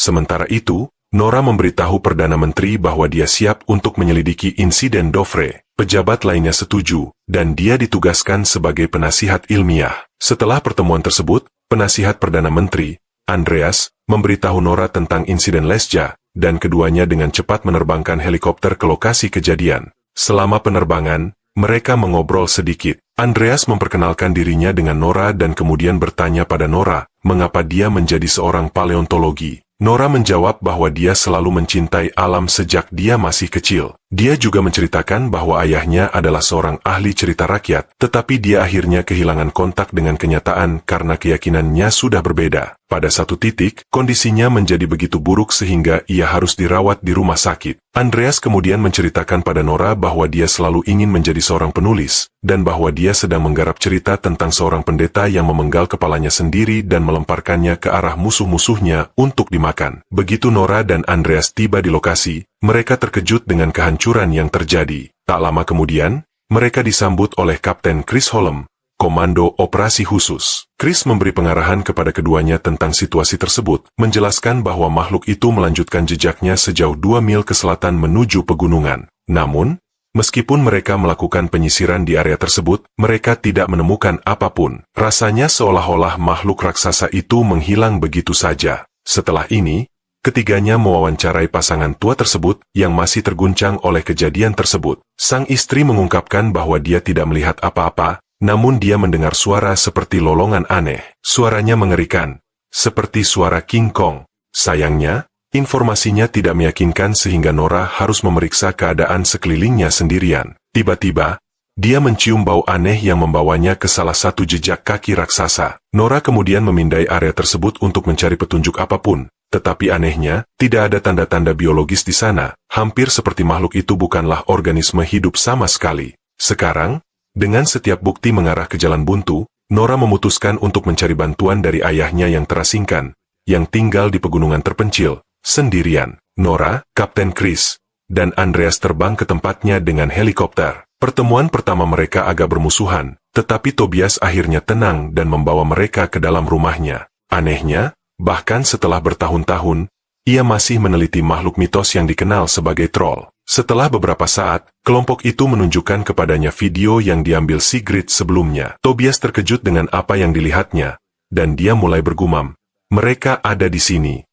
Sementara itu, Nora memberitahu Perdana Menteri bahwa dia siap untuk menyelidiki insiden Dovre. Pejabat lainnya setuju, dan dia ditugaskan sebagai penasihat ilmiah. Setelah pertemuan tersebut, penasihat Perdana Menteri, Andreas, memberitahu Nora tentang insiden Lesja, dan keduanya dengan cepat menerbangkan helikopter ke lokasi kejadian. Selama penerbangan, mereka mengobrol sedikit. Andreas memperkenalkan dirinya dengan Nora dan kemudian bertanya pada Nora, mengapa dia menjadi seorang paleontologi. Nora menjawab bahwa dia selalu mencintai alam sejak dia masih kecil. Dia juga menceritakan bahwa ayahnya adalah seorang ahli cerita rakyat, tetapi dia akhirnya kehilangan kontak dengan kenyataan karena keyakinannya sudah berbeda. Pada satu titik, kondisinya menjadi begitu buruk sehingga ia harus dirawat di rumah sakit. Andreas kemudian menceritakan pada Nora bahwa dia selalu ingin menjadi seorang penulis, dan bahwa dia sedang menggarap cerita tentang seorang pendeta yang memenggal kepalanya sendiri dan melemparkannya ke arah musuh-musuhnya untuk dimakan. Begitu Nora dan Andreas tiba di lokasi, mereka terkejut dengan kehancuran yang terjadi. Tak lama kemudian, mereka disambut oleh Kapten Chris Holm, Komando Operasi Khusus. Chris memberi pengarahan kepada keduanya tentang situasi tersebut, menjelaskan bahwa makhluk itu melanjutkan jejaknya sejauh 2 mil ke selatan menuju pegunungan. Namun, meskipun mereka melakukan penyisiran di area tersebut, mereka tidak menemukan apapun. Rasanya seolah-olah makhluk raksasa itu menghilang begitu saja. Setelah ini, ketiganya mewawancarai pasangan tua tersebut yang masih terguncang oleh kejadian tersebut. Sang istri mengungkapkan bahwa dia tidak melihat apa-apa, namun dia mendengar suara seperti lolongan aneh. Suaranya mengerikan, seperti suara King Kong. Sayangnya, informasinya tidak meyakinkan sehingga Nora harus memeriksa keadaan sekelilingnya sendirian. Tiba-tiba, dia mencium bau aneh yang membawanya ke salah satu jejak kaki raksasa. Nora kemudian memindai area tersebut untuk mencari petunjuk apapun. Tetapi anehnya, tidak ada tanda-tanda biologis di sana, hampir seperti makhluk itu bukanlah organisme hidup sama sekali. Sekarang, dengan setiap bukti mengarah ke jalan buntu, Nora memutuskan untuk mencari bantuan dari ayahnya yang terasingkan, yang tinggal di pegunungan terpencil, sendirian. Nora, Kapten Chris, dan Andreas terbang ke tempatnya dengan helikopter. Pertemuan pertama mereka agak bermusuhan, tetapi Tobias akhirnya tenang dan membawa mereka ke dalam rumahnya. Anehnya, bahkan setelah bertahun-tahun, ia masih meneliti makhluk mitos yang dikenal sebagai troll. Setelah beberapa saat, kelompok itu menunjukkan kepadanya video yang diambil Sigrid sebelumnya. Tobias terkejut dengan apa yang dilihatnya, dan dia mulai bergumam, "Mereka ada di sini."